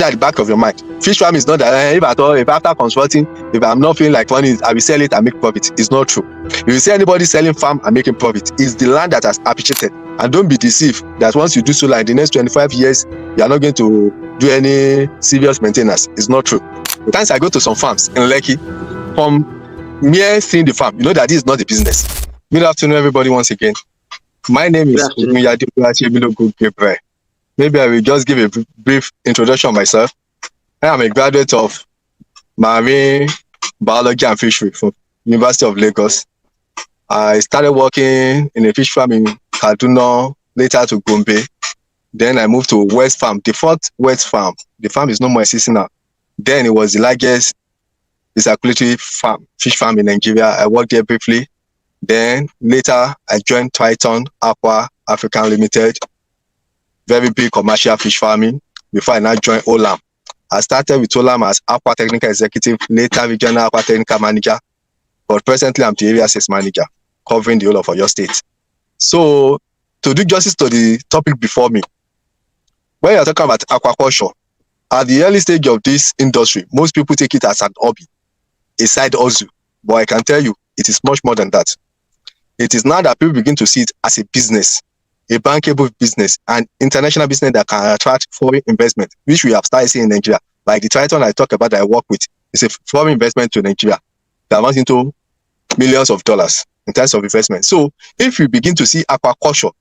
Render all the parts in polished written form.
at the back of your mind. Fish farm is not that if at all, if after consulting, if I'm not feeling like money, I will sell it and make profit. It's not true. If you see anybody selling farm and making profit, it's the land that has appreciated. And don't be deceived that once you do solar in the next 25 years, you are not going to do any serious maintenance. It's not true. The times I go to some farms in Lekki, from mere seeing the farm, you know that this is not a business. Good afternoon, everybody, once again. My name is Ogunyade Gabriel. Maybe I will just give a brief introduction of myself. I am a graduate of Marine Biology and Fishery from University of Lagos. I started working in a fish farm in Kaduna, later to Gombe. Then I moved to West Farm, the fourth West Farm. The farm is no more existing now. Then it was the largest recirculatory farm, fish farm in Nigeria. I worked there briefly. Then later I joined Triton Aqua African Limited, very big commercial fish farming, before I now joined Olam. I started with Olam as Aqua Technical Executive, later Regional Aqua Technical Manager, but presently I'm the Area Sales Manager, covering the whole of Oyo State. So, to do justice to the topic before me, when you're talking about aquaculture, at the early stage of this industry, most people take it as an hobby, a side hustle, but I can tell you, it is much more than that. It is now that people begin to see it as a business, a bankable business, and international business that can attract foreign investment, which we have started seeing in Nigeria. Like the Triton I talk about that I work with, is a foreign investment to Nigeria that amounts into millions of dollars in terms of investment. So if we begin to see aquaculture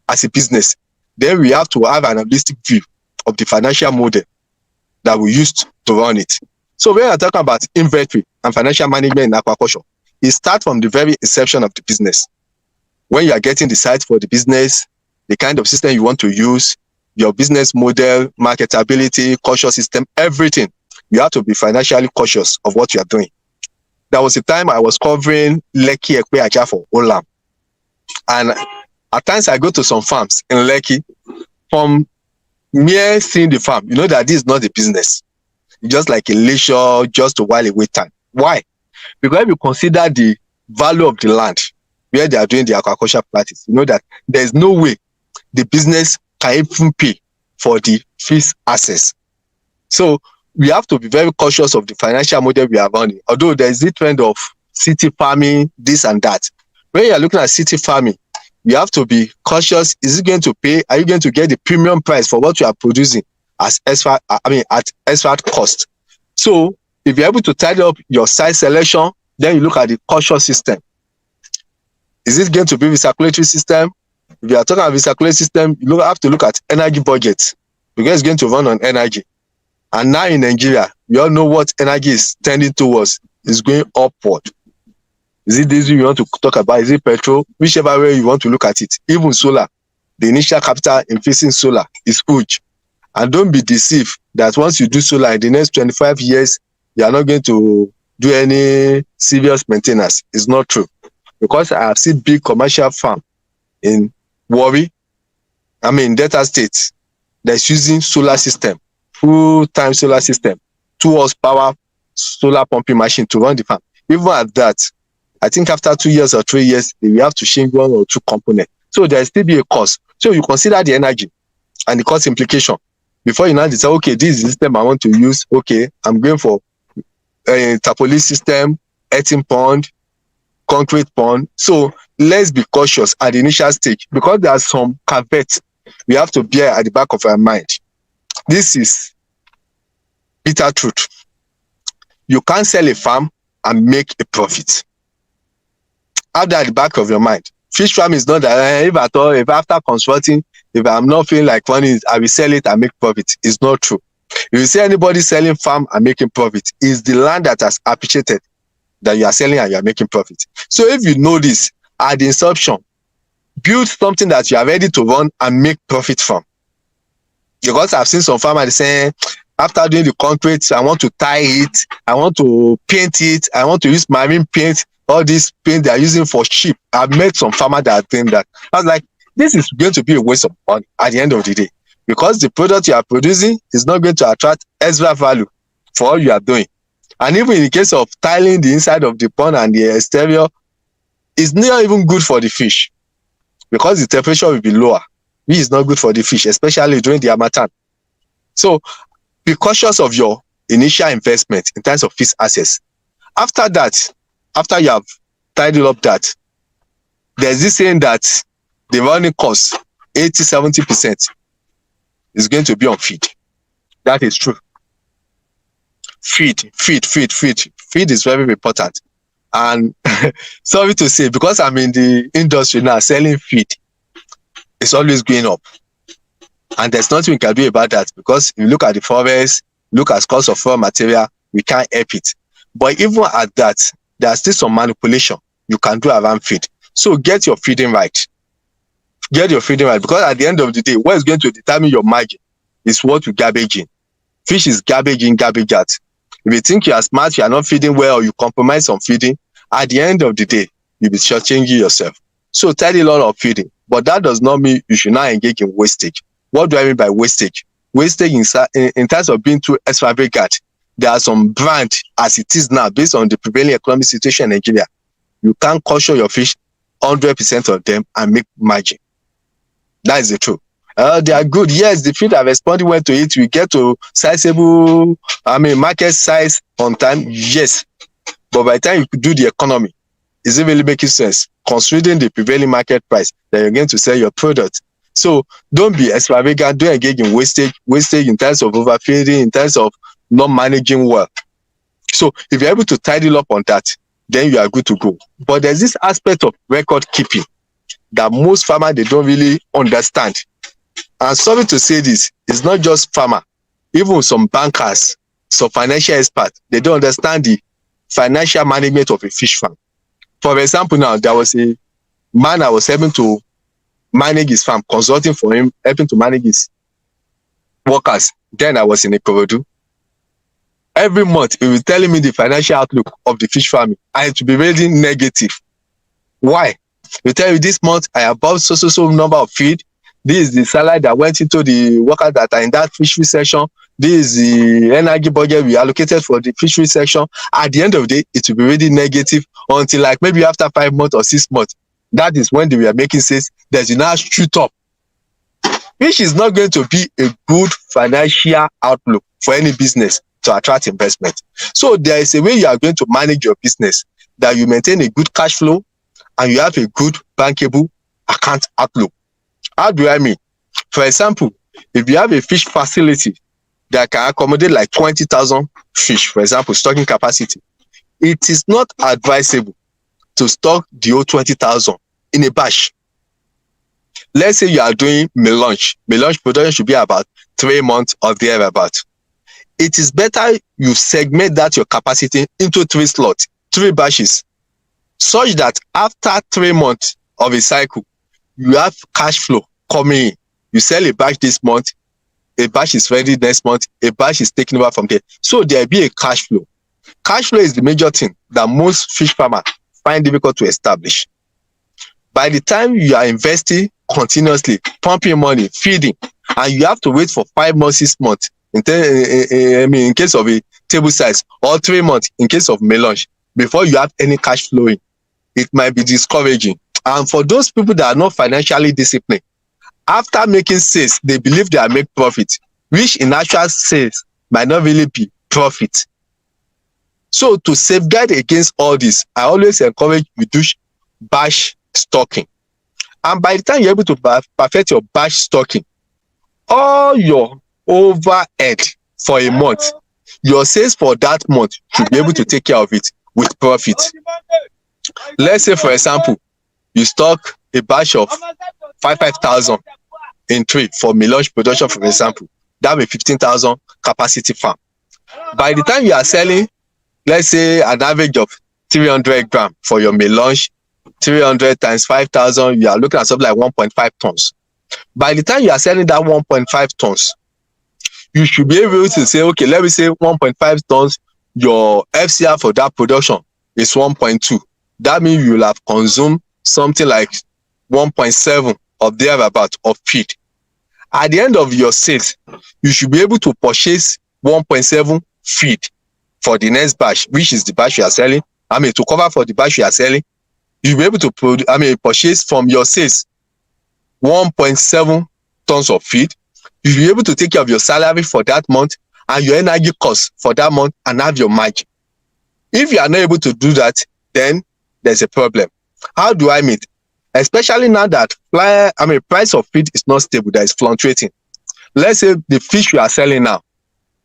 as a business, then we have to have an holistic view of the financial model that we used to run it. So when we are talking about inventory and financial management in aquaculture, it starts from the very inception of the business. When you are getting the site for the business, the kind of system you want to use, your business model, marketability, culture system, everything, you have to be financially cautious of what you are doing. There was a time I was covering Lekki Ekpe Aja for Olam. And at times I go to some farms in Lekki, from mere seeing the farm, you know that this is not a business. It's just like a leisure, just to while away time. Why? Because if you consider the value of the land where they are doing the aquaculture practice, you know that there is no way the business can even pay for the fish access. So we have to be very cautious of the financial model we are running. Although there is a trend of city farming, this and that. When you are looking at city farming, you have to be cautious. Is it going to pay? Are you going to get the premium price for what you are producing at extra cost? So if you're able to tidy up your site selection, then you look at the culture system. Is it going to be recirculatory system? If you are talking about recirculatory system, you have to look at energy budget, because it's going to run on energy. And now in Nigeria, we all know what energy is tending towards. It's going upward. Is it diesel you want to talk about? Is it petrol? Whichever way you want to look at it. Even solar, the initial capital in fixing solar is huge. And don't be deceived that once you do solar in the next 25 years, you are not going to do any serious maintenance. It's not true. Because I have seen big commercial farm in Warri, Delta State, that's using solar system, full-time solar system, 2 horsepower solar pumping machine to run the farm. Even at that, I think after 2 years or 3 years, they will have to change 1 or 2 components. So there will still be a cost. So you consider the energy and the cost implication before you now decide, okay, this is the system I want to use. Okay, I'm going for a tarpaulin system, earthen pond, concrete pond. So let's be cautious at the initial stage, because there are some caveats we have to bear at the back of our mind. This is bitter truth. You can't sell a farm and make a profit. Have that at the back of your mind. Fish farm is not that if at all, if after consulting, if I'm not feeling like money, I will sell it and make profit. It's not true. If you see anybody selling farm and making profit, it's the land that has appreciated that you are selling and you are making profit. So if you know this at the inception, build something that you are ready to run and make profit from. Because I've seen some farmers saying, after doing the concrete, I want to tie it, I want to paint it, I want to use marine paint, all this paint they are using for sheep. I've met some farmers that are doing that. I was like, this is going to be a waste of money at the end of the day, because the product you are producing is not going to attract extra value for all you are doing. And even in the case of tiling the inside of the pond and the exterior, it's not even good for the fish, because the temperature will be lower, which is not good for the fish, especially during the harmattan. So Be cautious of your initial investment in terms of fixed assets. After that, after you have tidied up that, there's this saying that the running cost 80-70% is going to be on feed. That is true. Feed is very important. And sorry to say, because I'm in the industry now, selling feed is always going up. And there's nothing we can do about that, because if you look at the forest, look at cost of raw material, we can't help it. But even at that, there's still some manipulation you can do around feed. So get your feeding right. Get your feeding right, because at the end of the day, what is going to determine your margin is what you garbage in. Fish is garbage in, garbage out. If you think you are smart, you are not feeding well, or you compromise on feeding, at the end of the day, you'll be shortchanging yourself. So tidy a lot of feeding, but that does not mean you should not engage in wastage. What do I mean by wastage? Wastage in terms of being too extravagant. There are some brands, as it is now, based on the prevailing economic situation in Nigeria, you can't caution your fish 100% of them and make margin. That is the truth. They are good. Yes, the feed are responding well to it. We get to sizable, market size on time. Yes. But by the time you do the economy, is it really making sense? Considering the prevailing market price that you're going to sell your product. So don't be extravagant. Don't engage in wastage in terms of overfeeding, in terms of not managing well. So if you're able to tidy up on that, then you are good to go. But there's this aspect of record keeping that most farmers, they don't really understand. And sorry to say this, it's not just farmer, even some bankers, some financial experts, they don't understand the financial management of a fish farm. For example, now there was a man I was helping to manage his farm, consulting for him, helping to manage his workers. Then I was in Ikorodu. Every month he was telling me the financial outlook of the fish farming, and it would be really negative. Why? He tell you, this month I have bought so number of feed. This is the salary that went into the workers that are in that fishery section. This is the energy budget we allocated for the fishery section. At the end of the day, it will be really negative until like maybe after 5 months or 6 months. That is when they were making sales that you now shoot up, which is not going to be a good financial outlook for any business to attract investment. So there is a way you are going to manage your business that you maintain a good cash flow and you have a good bankable account outlook. How do I mean? For example, if you have a fish facility that can accommodate like 20,000 fish, for example, stocking capacity, it is not advisable to stock the whole 20,000 in a batch. Let's say you are doing melange. Melange production should be about 3 months or thereabout. It is better you segment that your capacity into 3 slots, 3 batches, such that after 3 months of a cycle, you have cash flow coming in. You sell a batch this month, a batch is ready next month, a batch is taken over from there. So there will be a cash flow. Cash flow is the major thing that most fish farmers find difficult to establish. By the time you are investing continuously, pumping money, feeding, and you have to wait for 5 months, 6 months, in case of a table size, or 3 months in case of melange, before you have any cash flowing, it might be discouraging. And for those people that are not financially disciplined, after making sales, they believe they are making profit, which in actual sales might not really be profit. So to safeguard against all this, I always encourage you to do batch stocking. And by the time you're able to perfect your batch stocking, all your overhead for a month, your sales for that month should be able to take care of it with profit. Let's say, for example, you stock a batch of 5,000 in tray for melange production, for example. That will be 15,000 capacity farm. By the time you are selling, let's say an average of 300 grams for your melange, 300 times 5,000, you are looking at something like 1.5 tons. By the time you are selling that 1.5 tons, you should be able to say, okay, let me say 1.5 tons, your FCR for that production is 1.2. That means you will have consumed something like 1.7 of thereabout of feed. At the end of your sales, you should be able to purchase 1.7 feed for the next batch, which is the batch you are selling. To cover for the batch you are selling, you'll be able to purchase from your sales 1.7 tons of feed. You'll be able to take care of your salary for that month, and your energy cost for that month and have your margin. If you are not able to do that, then there's a problem. How do I meet? Especially now that price of feed is not stable, that is fluctuating. Let's say the fish you are selling now,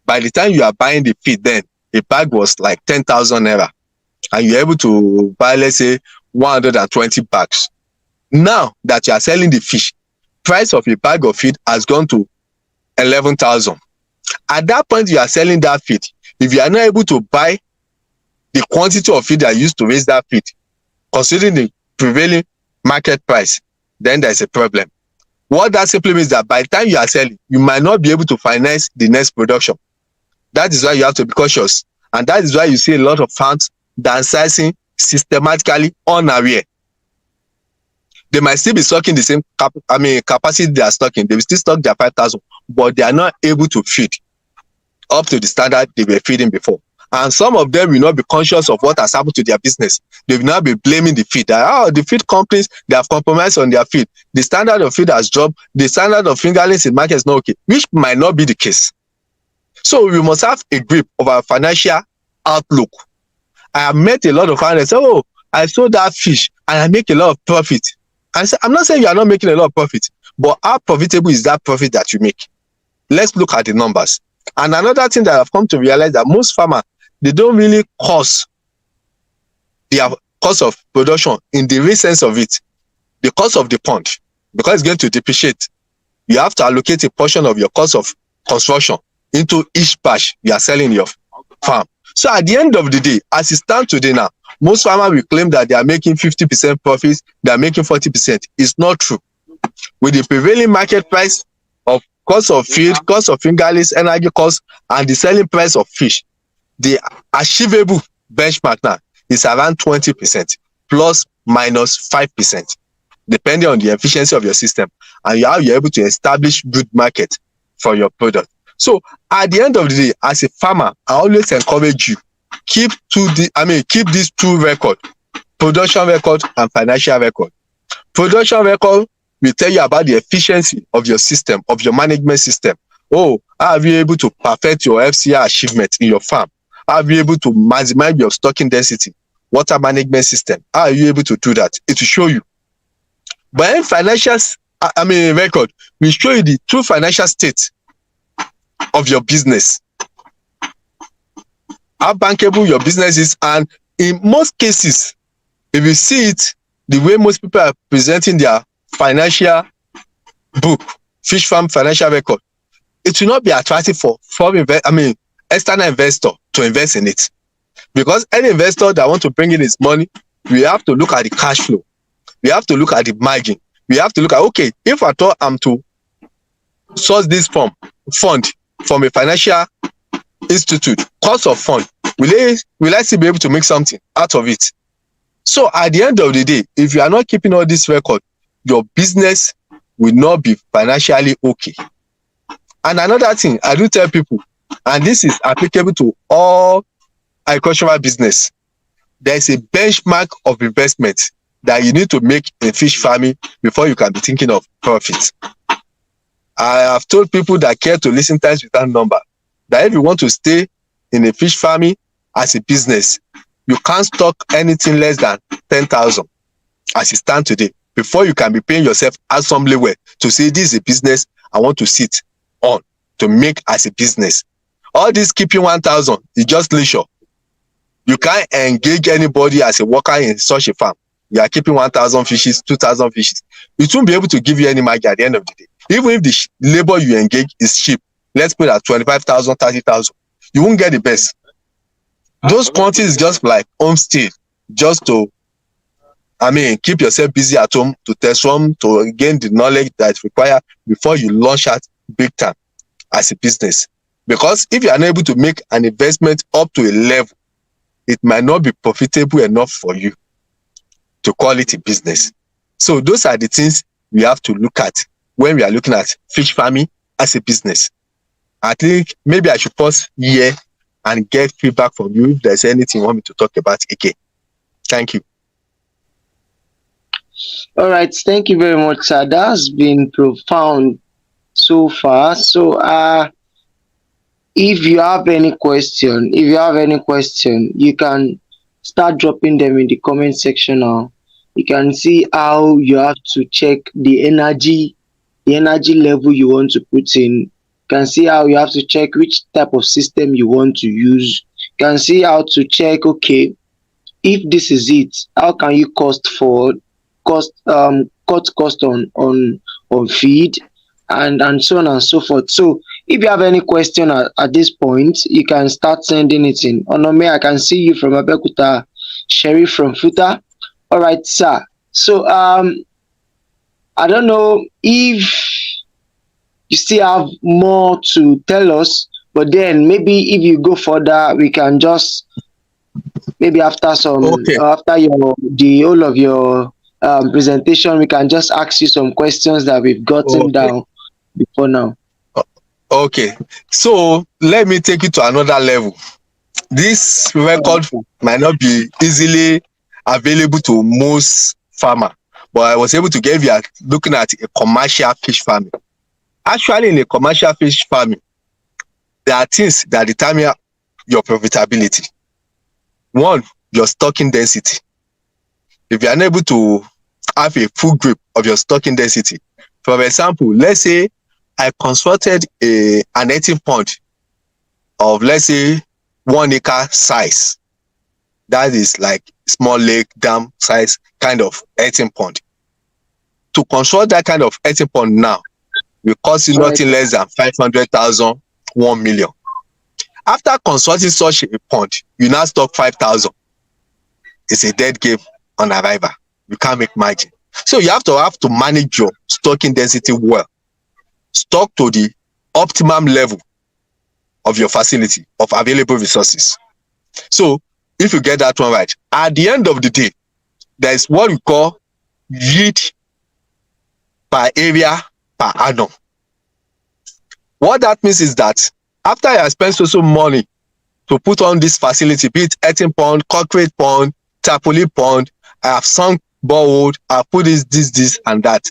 by the time you are buying the feed, then a bag was like 10,000 naira, and you're able to buy, let's say, 120 bags. Now that you are selling the fish, price of a bag of feed has gone to 11,000. At that point you are selling that feed, if you are not able to buy the quantity of feed that you used to raise that feed, considering the prevailing market price, then there's a problem. What that simply means that by the time you are selling, you might not be able to finance the next production. That is why you have to be cautious, and that is why you see a lot of farms downsizing systematically unaware. They might still be stocking the same capacity they are stocking. They will still stock their 5,000, but they are not able to feed up to the standard they were feeding before. And some of them will not be conscious of what has happened to their business. They will not be blaming the feed. That, the feed companies, they have compromised on their feed. The standard of feed has dropped. The standard of fingerlings in market is not okay, which might not be the case. So we must have a grip of our financial outlook. I have met a lot of farmers say, oh, I sold that fish and I make a lot of profit. And I'm not saying you are not making a lot of profit, but how profitable is that profit that you make? Let's look at the numbers. And another thing that I've come to realize, that most farmers, they don't really cost their cost of production in the real sense of it, the cost of the pond, because it's going to depreciate. You have to allocate a portion of your cost of construction into each batch you are selling your farm. So at the end of the day, as it stands today now, most farmers will claim that they are making 50% profits, they are making 40%. It's not true. With the prevailing market price of cost of feed, cost of fingerlings, energy cost, and the selling price of fish, the achievable benchmark now is around 20% plus minus 5%, depending on the efficiency of your system and how you're able to establish good market for your product. So at the end of the day, as a farmer, I always encourage you, keep these two records: production record and financial record. Production record will tell you about the efficiency of your system, of your management system. Oh, how are you able to perfect your FCR achievement in your farm? How are you able to maximize your stocking density, water management system? How are you able to do that? It will show you. But in financial record will show you the true financial state of your business, how bankable your business is. And in most cases, if you see it, the way most people are presenting their financial book, fish farm financial record, it will not be attractive for external investor to invest in it. Because any investor that want to bring in his money, we have to look at the cash flow. We have to look at the margin. We have to look at, okay, if at all I'm to source this fund from a financial institute, cost of fund, will I still be able to make something out of it? So at the end of the day, if you are not keeping all this record, your business will not be financially okay. And another thing I do tell people, and this is applicable to all agricultural business, there is a benchmark of investment that you need to make in fish farming before you can be thinking of profit. I have told people that care to listen times without number that if you want to stay in a fish farming as a business, you can't stock anything less than 10,000 as it stands today before you can be paying yourself handsomely well to say this is a business I want to sit on to make as a business. All this keeping 1,000 is just leisure. You can't engage anybody as a worker in such a farm. You are keeping 1,000 fishes, 2,000 fishes. It won't be able to give you any margin at the end of the day. Even if the labor you engage is cheap, let's put at 25,000, 30,000, you won't get the best. Those quantities is just like homestay, just to keep yourself busy at home, to test one, to gain the knowledge that is required before you launch out big time as a business. Because if you are not able to make an investment up to a level, it might not be profitable enough for you to call it a business. So those are the things we have to look at when we are looking at fish farming as a business. I think maybe I should pause here and get feedback from you if there's anything you want me to talk about again. Thank you. All right, thank you very much, sir. That's been profound so far. So if you have any question, you can start dropping them in the comment section now. You can see how you have to check the energy level you want to put in. You can see how you have to check which type of system you want to use. You can see how to check, okay, if this is it, how can you cut cost on feed, and so on and so forth. So if you have any question at this point, you can start sending it in. Onome, I can see you from Abeokuta. Sherry from Futa. All right, sir. So I don't know if you still have more to tell us, but then maybe if you go further, we can just maybe Okay, after your the whole of your presentation, we can just ask you some questions that we've gotten okay, down before now. okay. So let me take you to another level. This All right, record sir. might not be easily available to most farmer, but I was able to get you at looking at a commercial fish farming. Actually, in a commercial fish farming, there are things that determine your profitability. One, your stocking density. If you are unable to have a full grip of your stocking density, for example, let's say I constructed an 18 pond of, let's say, 1 acre size. That is like small lake dam size kind of 18 pond. To construct that kind of 18 pond now will cost you All right, nothing sir. less than 500,000, 1 million. After constructing such a pond, you now stock 5,000. It's a dead game on arrival. You can't make margin. So you have to manage your stocking density well. Stock to the optimum level of your facility of available resources. So if you get that one right, at the end of the day, there is what we call yield per area per annum. What that means is that after you have spent so money to put on this facility, be it 18 pond, concrete pond, tarpaulin pond, I have sunk borehole, I have put this and that.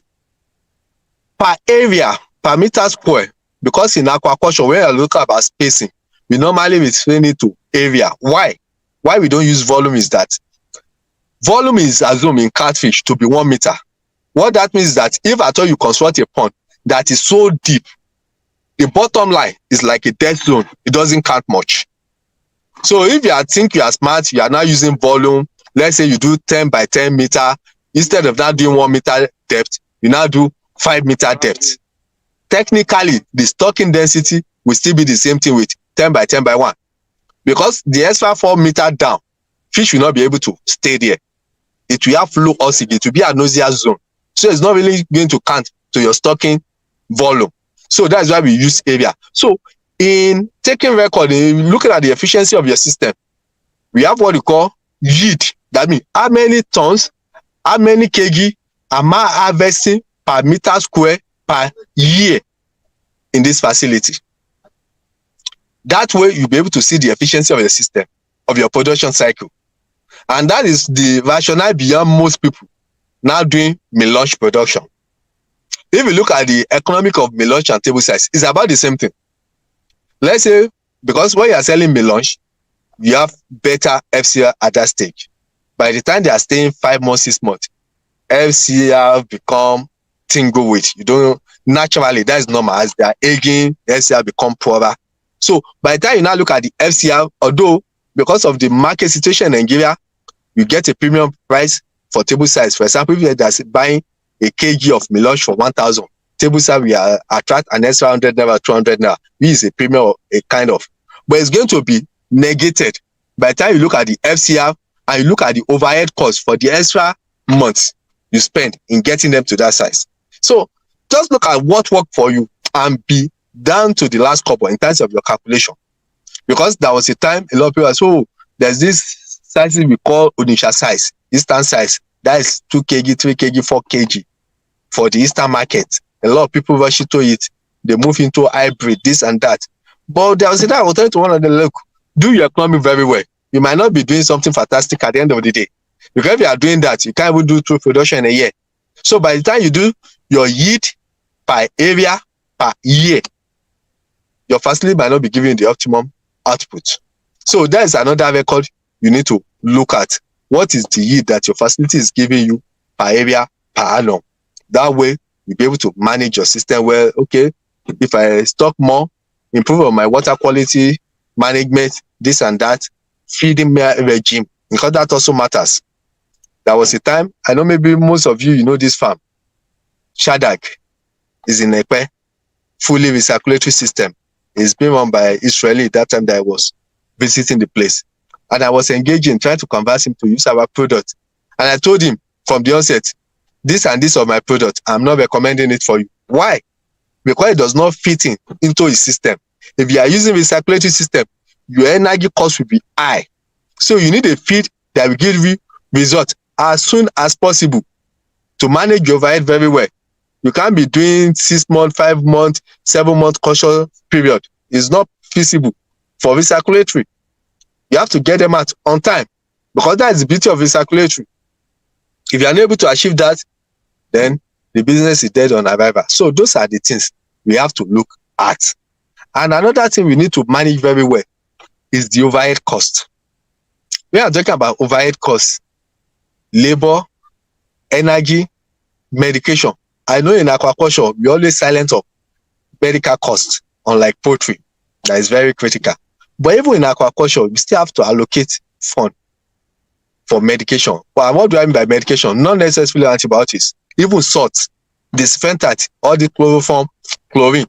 Per area, per meter square, because in aquaculture, when you look about spacing, we normally restrain it to area. Why? Why we don't use volume is that volume is assumed in catfish to be 1 meter. What that means is that if at all you construct a pond that is so deep, the bottom line is like a dead zone. It doesn't count much. So if you think you are smart, you are now using volume. Let's say you do 10 by 10 meter. Instead of now doing 1 meter depth, you now do 5 meter depth. Technically, the stocking density will still be the same thing with 10 by 10 by 1. Because the extra 4 meter down, fish will not be able to stay there. It will have low oxygen. It will be a nausea zone. So it's not really going to count to your stocking volume. So that's why we use area. So in taking record, in looking at the efficiency of your system, we have what we call yield. That means how many tons, how many kg am I harvesting per meter square per year in this facility. That way you'll be able to see the efficiency of your system, of your production cycle. And that is the rationale beyond most people now doing melange production. If you look at the economic of melange and table size, it's about the same thing. Let's say, because when you are selling melange, you have better FCR at that stage. By the time they are staying 5 months, 6 months, FCR become tingle weight. You don't naturally, that is normal. As they are aging, FCR become poorer. So by the time you now look at the FCR, although because of the market situation in Nigeria, you get a premium price for table size. For example, if you are buying a kg of melange for 1,000, table size will attract an extra 100 naira, 200 naira. This is a premium, a kind of. But it's going to be negated by the time you look at the FCR and you look at the overhead cost for the extra months you spend in getting them to that size. So just look at what worked for you and be down to the last couple in terms of your calculation. Because there was a time a lot of people are so there's this sizes we call Onitsha size, Eastern size. That is 2 kg, 3 kg, 4 kg for the Eastern market. A lot of people rush into it. They move into hybrid, this and that. But there was a time I was telling to one of them, look, do your economy very well. You might not be doing something fantastic at the end of the day. Because if you are doing that, you can't even do 2 production in a year. So by the time you do your yield per area per year, your facility might not be giving you the optimum output. So that is another record you need to look at. What is the yield that your facility is giving you per area per annum? That way, you'll be able to manage your system well. Okay, if I stock more, improve on my water quality management, this and that, feeding regime, because that also matters. There was a time, I know maybe most of you know this farm, Shadrach is in Epe, fully recirculatory system. It's been run by Israeli that time that I was visiting the place. And I was engaging, trying to convince him to use our product. And I told him from the onset, this and this of my product, I'm not recommending it for you. Why? Because it does not fit into his system. If you are using recirculatory system, your energy cost will be high. So you need a feed that will give you result as soon as possible to manage your overhead very well. You can't be doing 6 months, 5 months, 7 month caution period. It's not feasible for recirculatory. You have to get them out on time, because that is the beauty of recirculatory. If you are unable to achieve that, then the business is dead on arrival. So those are the things we have to look at. And another thing we need to manage very well is the overhead cost. We are talking about overhead costs, labor, energy, medication. I know in aquaculture, we always silent up medical costs, unlike poultry. That is very critical. But even in aquaculture, we still have to allocate fund for medication. But what do I mean by medication? Not necessarily antibiotics, even salts, disinfectant, all the chloroform, chlorine,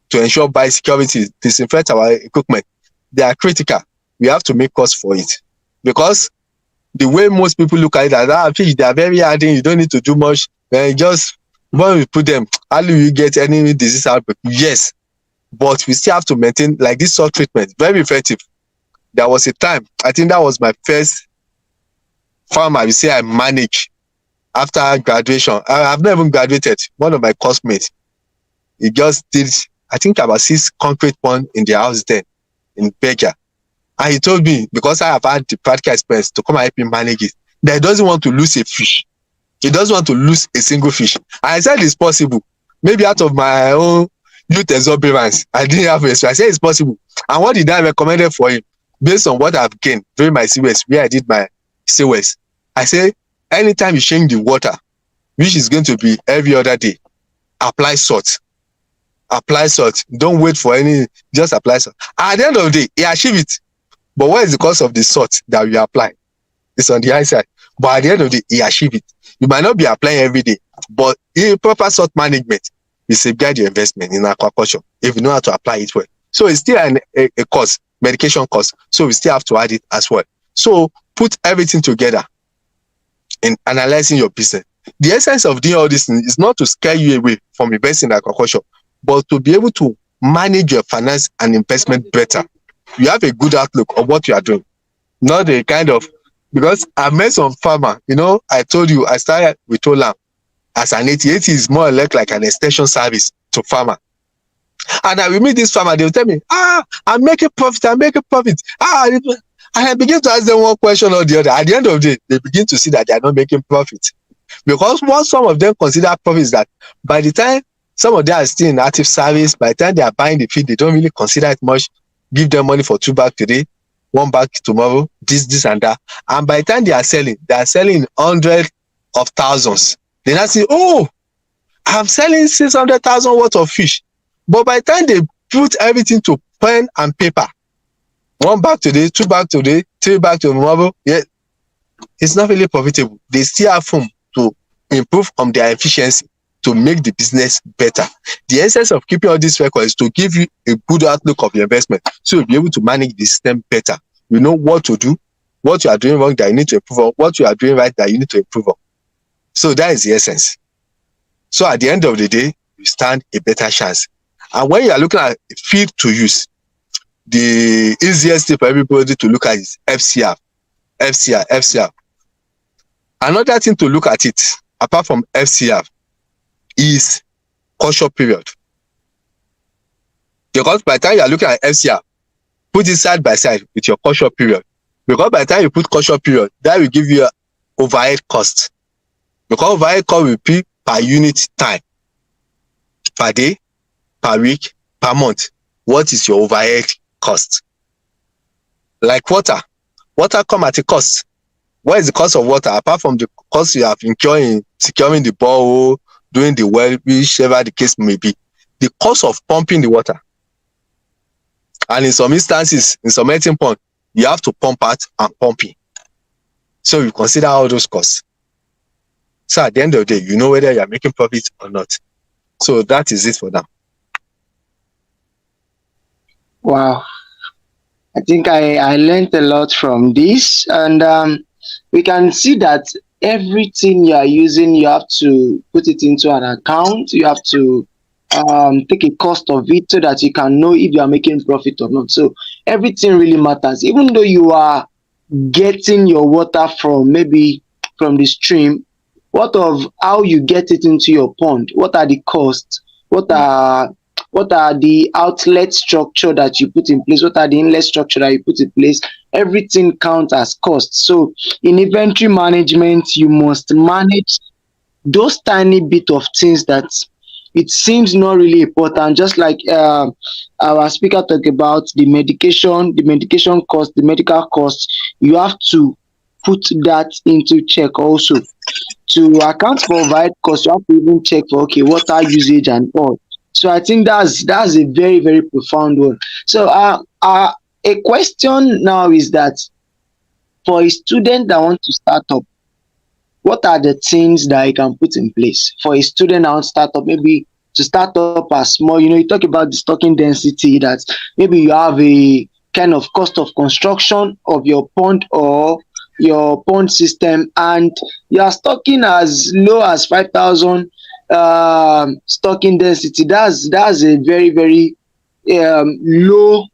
to ensure biosecurity, disinfect our equipment. They are critical. We have to make cost for it. Because the way most people look at it, that fish, they are very hardy, you don't need to do much. Just when we put them, how do you get any disease outbreak? Yes, but we still have to maintain, like this salt treatment, very effective. There was a time, I think that was my first farm I will say I managed after graduation. I have not even graduated. One of my classmates, he just did, I think, about 6 concrete ponds in the house then in Beja. And he told me, because I have had the practical experience to come and help him manage it, that he doesn't want to lose a fish. He doesn't want to lose a single fish. And I said it's possible. Maybe out of my own youth exuberance, I didn't have a. So I said it's possible. And what did I recommend for him? Based on what I've gained during my CWS, where I did my CWS, I say anytime you change the water, which is going to be every other day, apply salt. Apply salt. Don't wait for any, just apply salt. And at the end of the day, he achieved it. But what is the cost of the salt that we apply? It's on the high side. But at the end of the day, he achieved it. You might not be applying every day, but in proper salt management, you safeguard your investment in aquaculture if you know how to apply it well. So it's still a cost, medication cost. So we still have to add it as well. So put everything together in analyzing your business. The essence of doing all this is not to scare you away from investing in aquaculture, but to be able to manage your finance and investment better. You have a good outlook of what you are doing, not a kind of, because I met some farmer, I told you I started with Olam as an 80 is more or less like an extension service to farmer. And I will meet this farmer, they will tell me, I'm making profit. And I begin to ask them one question or the other. At the end of the day, they begin to see that they are not making profit. Because what some of them consider profit is that by the time some of them are still in active service, by the time they are buying the feed, they don't really consider it much. Give them money for 2 bags today, 1 bag tomorrow, this and that. And by the time they are selling hundreds of thousands. They now say, I'm selling 600,000 worth of fish. But by the time they put everything to pen and paper, 1 bag today, 2 bags today, 3 bags tomorrow, it's not really profitable. They still have room to improve on their efficiency to make the business better. The essence of keeping all these records is to give you a good outlook of your investment, so you'll be able to manage the system better. You know what to do, what you are doing wrong that you need to improve on, what you are doing right that you need to improve on. So that is the essence. So at the end of the day, you stand a better chance. And when you are looking at feed to use, the easiest thing for everybody to look at is FCR. Another thing to look at it, apart from FCR, is caution period. Because by the time you are looking at FCR, put it side by side with your caution period. Because by the time you put caution period, that will give you an overhead cost. Because overhead cost will be per unit time, per day, per week, per month. what is your overhead cost. Like water come at a cost. What is the cost of water apart from the cost you have incurred in securing the borehole, doing the well, whichever the case may be? The cost of pumping the water. And in some instances, in some melting pond, you have to pump out and pump in. So you consider all those costs. So at the end of the day, you know whether you are making profit or not. So that is it for now. Wow. I think I learned a lot from this, and we can see that everything you are using, you have to put it into an account. You have to take a cost of it so that you can know if you are making profit or not. So everything really matters. Even though you are getting your water from maybe from the stream, what of how you get it into your pond? What are the costs? What are the outlet structure that you put in place? What are the inlet structure that you put in place? Everything counts as cost. So in inventory management, you must manage those tiny bit of things that it seems not really important, just like our speaker talked about the medication cost, the medical cost. You have to put that into check also. To account for overhead cost, you have to even check for okay water usage and all. So I think that's a very very profound one. So a question now is that for a student that want to start up, what are the things that you can put in place for a student that wants to start up? Maybe to start up as small, you talk about the stocking density, that maybe you have a kind of cost of construction of your pond or your pond system, and you are stocking as low as 5,000 stocking density. That's a very very low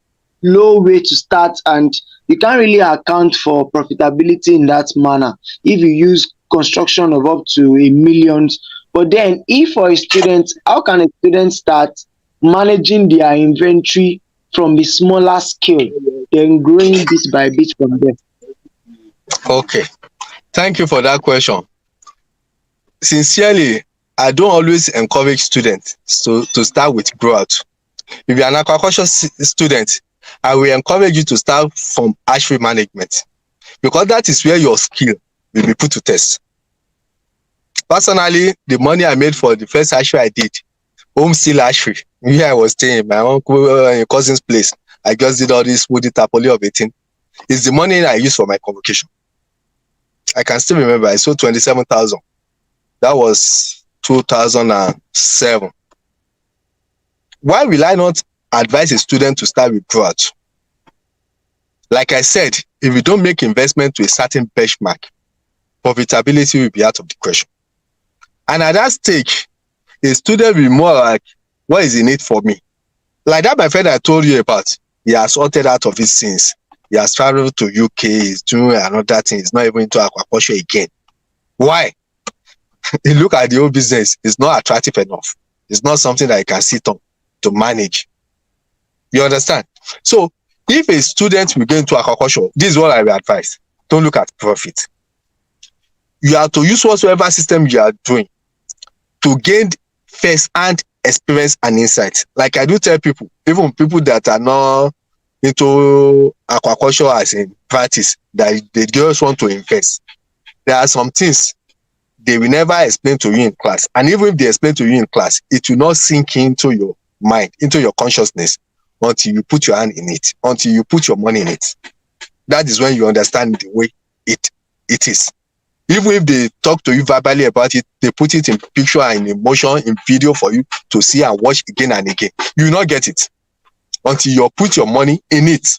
way to start, and you can't really account for profitability in that manner if you use construction of up to a million. But then if for a student, how can a student start managing their inventory from a smaller scale, then growing bit by bit from there? Okay. Thank you for that question. Sincerely, I don't always encourage students to start with growth. If you're an aquaculture student, I will encourage you to start from hatchery management, because that is where your skill will be put to test. Personally, the money I made for the first hatchery I did, home steel hatchery, where I was staying, my uncle cousin's place, I just did all this woody tapoli of 18, is the money I used for my convocation. I can still remember I sold 27,000. That was 2007. Why will I not advise a student to start with growth? Like I said, if you don't make investment to a certain benchmark, profitability will be out of the question. And at that stage, a student will be more like, what is in it for me? Like that my friend I told you about, he has opted out of his sins. He has traveled to UK, he's doing another thing, he's not even into aquaculture again. Why? You look at the whole business, it's not attractive enough. It's not something that you can sit on to manage. You understand? So if a student will go into aquaculture, this is what I will advise. Don't look at profit. You have to use whatsoever system you are doing to gain first-hand experience and insight. Like I do tell people, even people that are not into aquaculture as in practice, that they just want to invest. There are some things they will never explain to you in class. And even if they explain to you in class, it will not sink into your mind, into your consciousness, until you put your hand in it, until you put your money in it. That is when you understand the way it is. Even if they talk to you verbally about it, they put it in picture and in emotion, in video for you to see and watch again and again. You will not get it until you put your money in it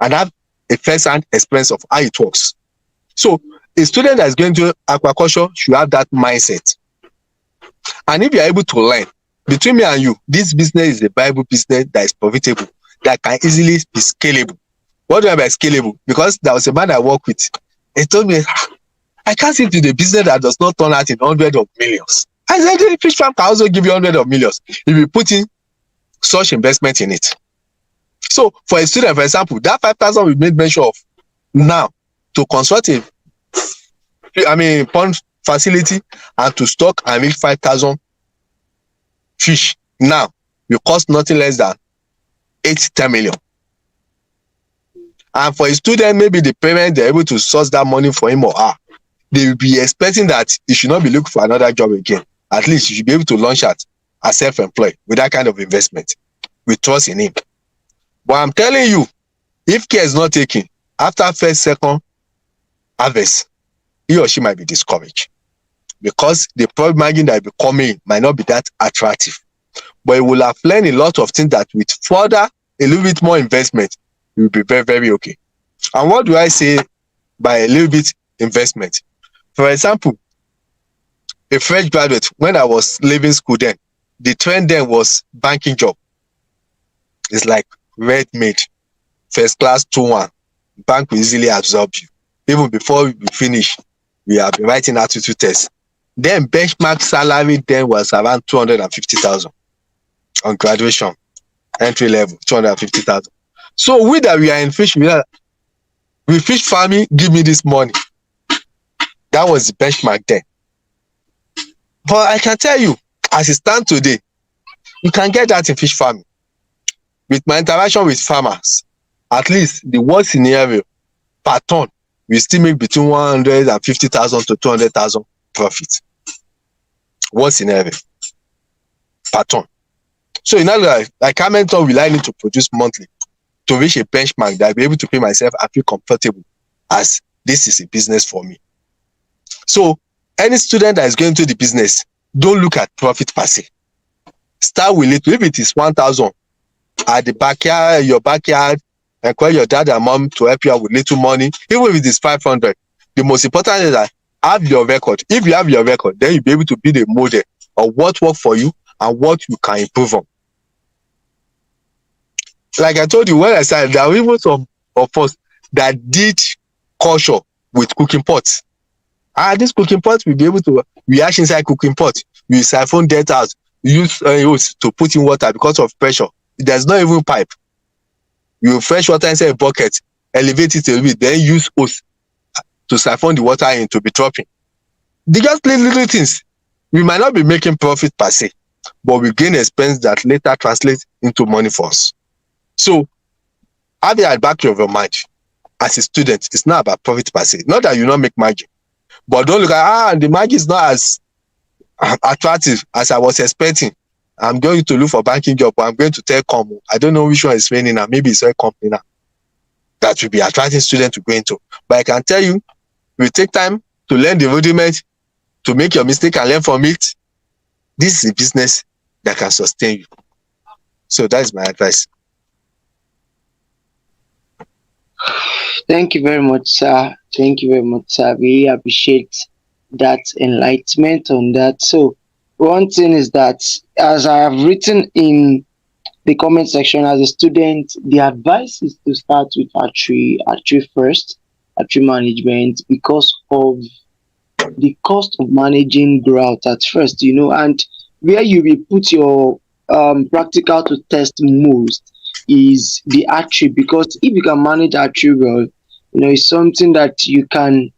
and have a first-hand experience of how it works. So a student that is going to aquaculture should have that mindset. And if you are able to learn, between me and you, this business is a viable business that is profitable, that can easily be scalable. What do I mean by scalable? Because there was a man I work with. He told me, I can't see to the business that does not turn out in hundreds of millions. I said, the fish farm can also give you hundreds of millions if you put in such investment in it. So for a student, for example, that 5,000 we made mention of now, to construct a pond facility and to stock and make 5,000 fish now will cost nothing less than 8-10 million. And for a student, maybe the parents, they're able to source that money for him or her. They will be expecting that he should not be looking for another job again. At least you should be able to launch out as self-employed with that kind of investment. We trust in him. But I'm telling you, if care is not taken, after first, second harvest, he or she might be discouraged because the profit margin that will be coming might not be that attractive. But you will have learned a lot of things that with further a little bit more investment, you will be very, very okay. And what do I say by a little bit investment? For example, a fresh graduate, when I was leaving school then, the trend then was banking job. It's like ready-made, first class 2-1. Bank will easily absorb you. Even before we finish, we have been writing aptitude tests. Then benchmark salary then was around 250,000 on graduation, entry level, 250,000. So we that we are in fish, we fish farming, give me this money. That was the benchmark then. But I can tell you, as it stands today, you can get that in fish farming. With my interaction with farmers, at least the worst scenario per ton, we still make between 150,000 to 200,000 profit. Worst scenario per ton. So in other words, like how many ton will I need to produce monthly to reach a benchmark that I'll be able to pay myself and feel comfortable as this is a business for me. So any student that is going to the business, don't look at profit per se. Start with it. If it is 1,000 at the backyard, your backyard, and call your dad and mom to help you out with little money, even if it is 500, the most important is that have your record. If you have your record, then you'll be able to be the model of what worked for you and what you can improve on. Like I told you when I started, there were even some of us that did culture with cooking pots. This cooking pot will be able to react inside cooking pot. You siphon dirt out, use hose to put in water because of pressure. There's not even pipe. You fresh water inside a bucket, elevate it a little bit, then use hose to siphon the water in to be dropping. They just little things. We might not be making profit per se, but we gain expense that later translates into money for us. So have it at the back of your mind as a student, it's not about profit per se. Not that you not make margin, but don't look at the margin is not as attractive as I was expecting. I'm going to look for banking job, but I'm going to telecom. I don't know which one is raining now. Maybe it's a company now. That will be attracting students to go into. But I can tell you, it will take time to learn the rudiment, to make your mistake and learn from it. This is a business that can sustain you. So that is my advice. Thank you very much, sir. Thank you very much, sir. We appreciate that enlightenment on that. So, one thing is that, as I have written in the comment section, as a student, the advice is to start with hatchery first, hatchery management, because of the cost of managing growth at first, and where you will put your practical to test most is the hatchery, because if you can manage hatchery well, it's something that you can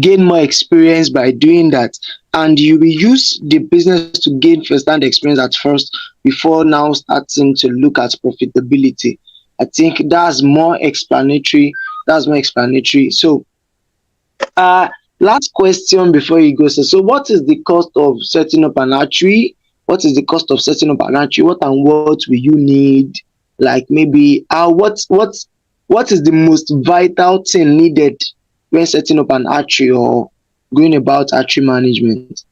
gain more experience by doing that, and you will use the business to gain first-hand experience at first before now starting to look at profitability. I think that's more explanatory. So last question before you go. So what is the cost of setting up an hatchery? What is the cost of setting up an hatchery? What and what will you need? Like maybe what is the most vital thing needed when setting up an hatchery or going about hatchery management?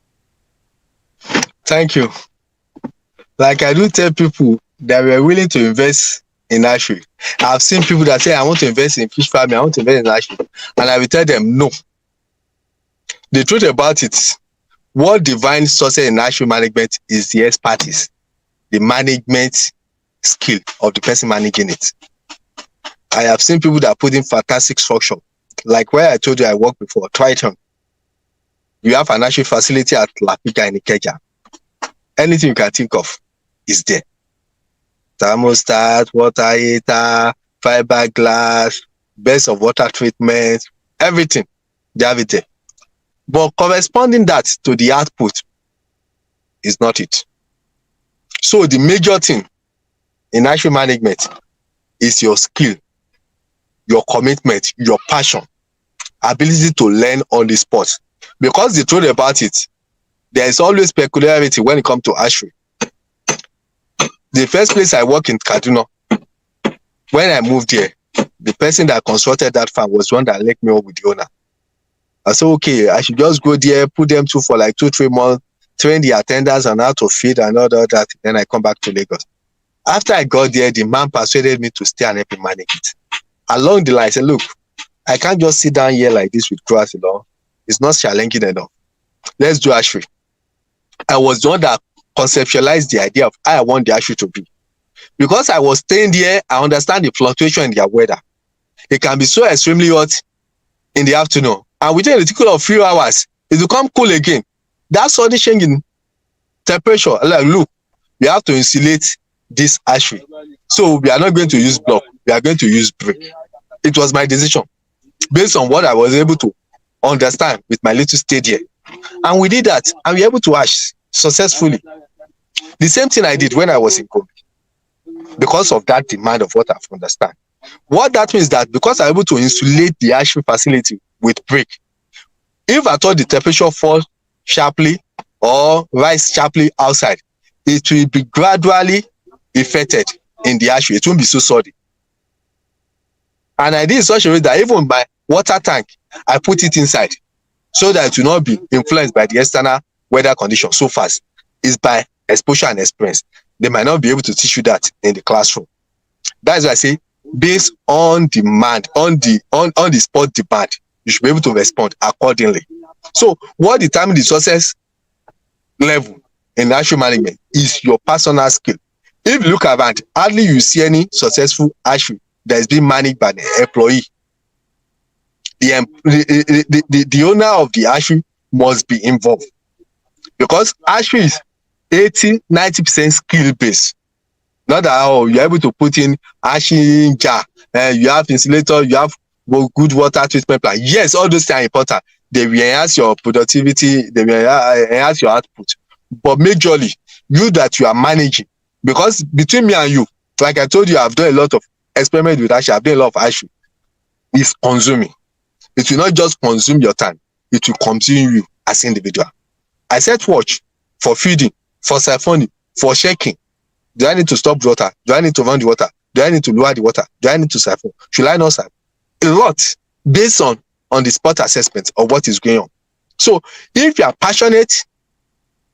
Thank you. Like I do tell people that we are willing to invest in hatchery. I've seen people that say, I want to invest in fish farming, I want to invest in hatchery. And I will tell them, no. The truth about it, what defines success in hatchery management is the expertise, the management skill of the person managing it. I have seen people that put in fantastic structure. Like where I told you I worked before, Triton. You have an hatchery facility at Lapika in Ikeja. Anything you can think of is there. Thermostat, water heater, fiberglass, base of water treatment, everything. They have it there. But corresponding that to the output is not it. So the major thing in hatchery management is your skill, your commitment, your passion, ability to learn on the spot. Because the truth about it, there is always peculiarity when it comes to hatchery. The first place I work in Kaduna, when I moved here, the person that constructed that farm was one that linked me up with the owner. I said, okay, I should just go there, put them through for like 2-3 months, train the attendants on how to feed and all that. Then I come back to Lagos. After I got there, the man persuaded me to stay and help him manage it. Along the line, I said, look, I can't just sit down here like this with grass, It's not challenging enough. Let's do hatchery. I was the one that conceptualized the idea of how I want the hatchery to be. Because I was staying there, I understand the fluctuation in their weather. It can be so extremely hot in the afternoon, and within a particular of few hours, it will come cool again. That sudden change in temperature, like, look, we have to insulate this hatchery. So we are not going to use block, we are going to use brick. It was my decision based on what I was able to understand with my little stay there. And we did that, and we were able to hatch successfully. The same thing I did when I was in Kobe, because of that demand of what I've understand. What that means that because I'm able to insulate the hatchery facility with brick, if at all the temperature falls sharply or rise sharply outside, it will be gradually affected in the hatchery. It won't be so sudden. And I did in such a way that even my water tank, I put it inside so that it will not be influenced by the external weather conditions so fast. It's by exposure and experience. They might not be able to teach you that in the classroom. That's why I say, based on demand, on the spot demand, you should be able to respond accordingly. So what determines the success level in hatchery management is your personal skill. If you look around, hardly you see any successful hatchery that is being managed by the employee. The owner of the hatchery must be involved, because hatchery is 80-90% skill based. Not that you're able to put in hatching jar, you have insulator, you have good water treatment plan. Yes, all those things are important. They will enhance your productivity, they will enhance your output. But majorly, you that you are managing, because between me and you, like I told you, I've done a lot of experiments with hatchery, I've done a lot of hatchery. It's consuming. It will not just consume your time, it will consume you as an individual. I set watch for feeding, for siphoning, for shaking. Do I need to stop the water? Do I need to run the water? Do I need to lower the water? Do I need to siphon? Should I not siphon? A lot based on the spot assessment of what is going on. So if you are passionate,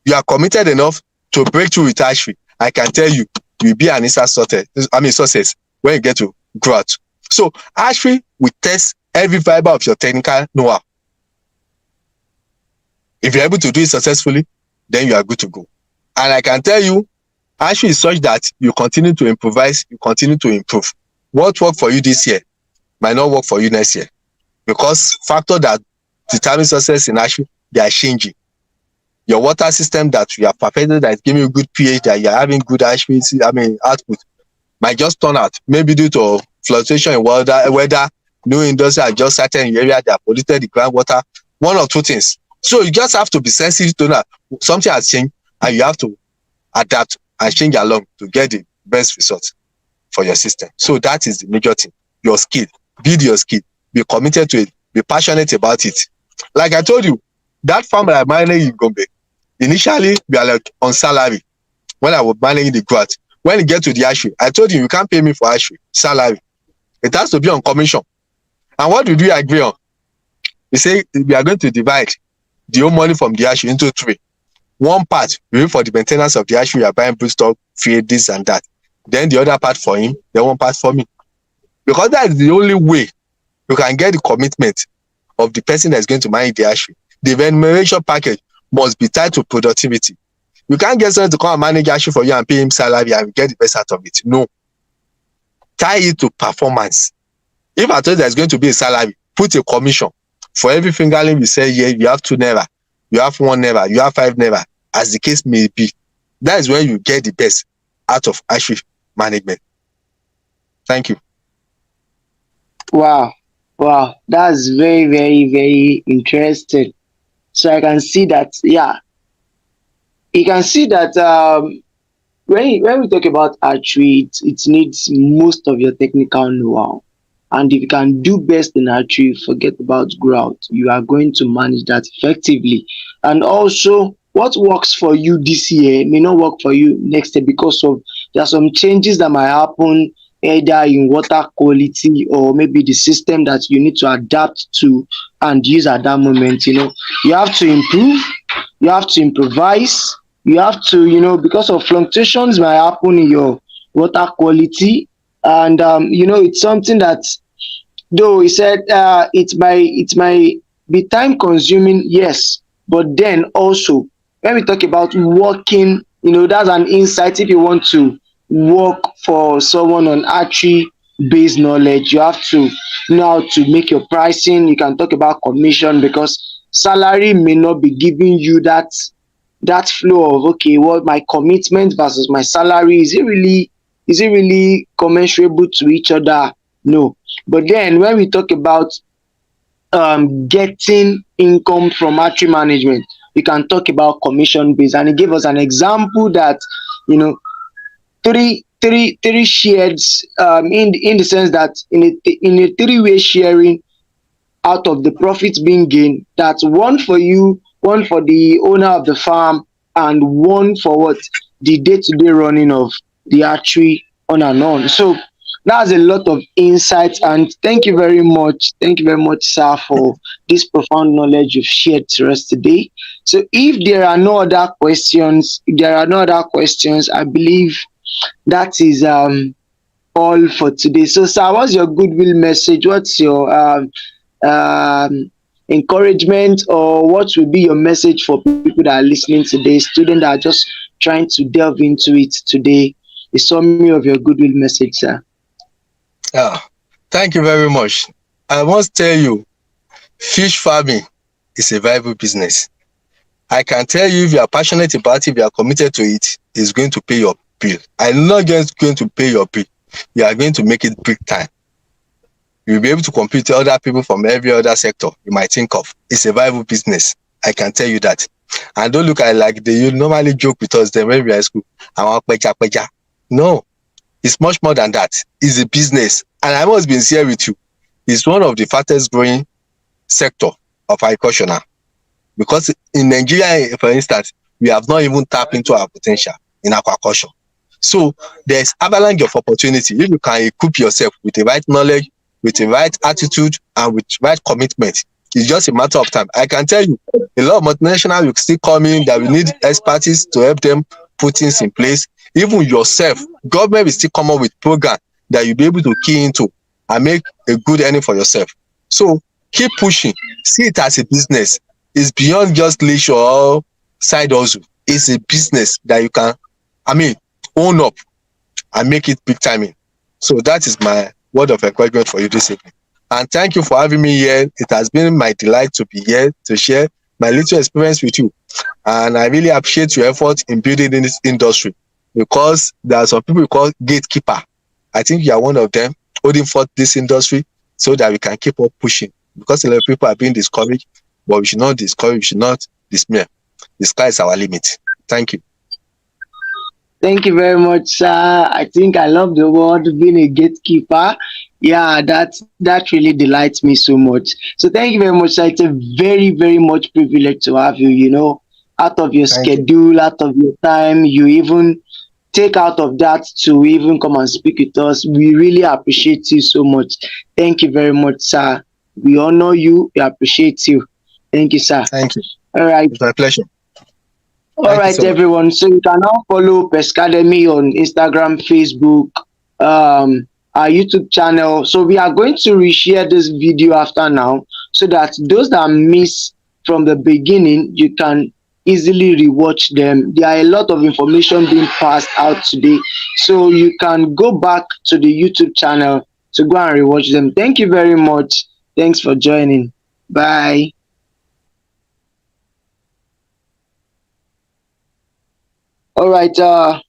you are committed enough to break through with hatchery, I can tell you, you'll be an instant success when you get to grow out. So hatchery will test every fiber of your technical know-how. If you're able to do it successfully, then you are good to go. And I can tell you, hatchery is such that you continue to improvise, you continue to improve. What worked for you this year might not work for you next year, because factors that determine success in hatchery, they are changing. Your water system that you have perfected, that is giving you good pH, that you are having good hatchery, output, might just turn out, maybe due to fluctuation in weather, new industry are just certain in area, they have polluted the groundwater, one or two things. So you just have to be sensitive to that. Something has changed, and you have to adapt and change along to get the best results for your system. So that is the major thing. Your skill, build your skill, be committed to it, be passionate about it. Like I told you, that farm that I managed in Gombe, initially we are like on salary when I was managing the growth. When you get to the hatchery, I told you can't pay me for hatchery salary. It has to be on commission. And what did we agree on? We say we are going to divide the whole money from the hatchery into 3. One part we pay for the maintenance of the hatchery, we are buying broodstock, feed, this and that. Then the other part for him, then one part for me. Because that is the only way you can get the commitment of the person that is going to manage the hatchery. The remuneration package must be tied to productivity. You can't get someone to come and manage hatchery for you and pay him salary and get the best out of it. No. Tie it to performance. If I told there's going to be a salary, put a commission. For every fingerling we say here, you have 2 naira, you have 1 naira, you have 5 naira, as the case may be. That is when you get the best out of hatchery management. Thank you. Wow, that's very, very, very interesting. So I can see that, yeah, you can see that when we talk about archery, it needs most of your technical know-how. And if you can do best in archery, forget about growth. You are going to manage that effectively. And also, what works for you this year may not work for you next year, because of there are some changes that might happen either in water quality, or maybe the system that you need to adapt to and use at that moment. You have to improve, you have to improvise, you have to, because of fluctuations might happen in your water quality. And it's something that, though he said, it might be time consuming, yes, but then also when we talk about working, that's an insight. If you want to work for someone on archery based knowledge, you have to know how to make your pricing. You can talk about commission, because salary may not be giving you that flow of, okay, what my commitment versus my salary, is it really commensurable to each other? No. But then when we talk about getting income from archery management, we can talk about commission based. And he gave us an example that, you know three shares, in the sense that in a three-way sharing out of the profits being gained. That's one for you, one for the owner of the farm, and one for what, the day-to-day running of the archery, on and on. So that's a lot of insights, and thank you very much. Thank you very much, sir, for this profound knowledge you've shared to us today. So if there are no other questions, I believe that is all for today. So, sir, what's your goodwill message? What's your um, encouragement, or what will be your message for people that are listening today, students that are just trying to delve into it today? A summary of your goodwill message, sir. Yeah. Thank you very much. I must tell you, fish farming is a viable business. I can tell you, if you are passionate about it, if you are committed to it, it's going to pay your bill. I'm not just going to pay your bill. You are going to make it big time. You'll be able to compete with other people from every other sector you might think of. It's a viable business. I can tell you that. And don't look at it like they normally joke with us then when we are in school. Àwọn peja. No, it's much more than that. It's a business. And I must be sincere with you. It's one of the fastest growing sector of agriculture now. Because in Nigeria, for instance, we have not even tapped into our potential in aquaculture. So there's avalanche of opportunity if you can equip yourself with the right knowledge, with the right attitude, and with right commitment. It's just a matter of time. I can tell you, a lot of multinational will still come in that we need expertise to help them put things in place. Even yourself, government will still come up with program that you'll be able to key into and make a good earning for yourself. So keep pushing. See it as a business. It's beyond just leisure or side hustle. It's a business that you can, I mean, own up and make it big time in. So that is my word of encouragement for you this evening. And thank you for having me here. It has been my delight to be here to share my little experience with you. And I really appreciate your effort in building in this industry, because there are some people we call gatekeeper. I think you are one of them, holding forth this industry so that we can keep up pushing. Because a lot of people are being discouraged, but we should not discourage, we should not dismay. The sky is our limit. Thank you. Thank you very much, sir. I think I love the word being a gatekeeper. Yeah, that really delights me so much. So thank you very much, sir. It's a very, very much privilege to have you, out of your Thank you. schedule, out of your time, you even take out of that to even come and speak with us. We really appreciate you so much. Thank you very much, sir. We honor you, we appreciate you. Thank you, sir. Thank you. All right. It's my pleasure. All Thank you right, so much. everyone. So you can now follow Pescademy on Instagram, Facebook, our YouTube channel. So we are going to reshare this video after now, so that those that miss from the beginning, you can easily rewatch them. There are a lot of information being passed out today, so you can go back to the YouTube channel to go and rewatch them. Thank you very much. Thanks for joining. Bye. All right.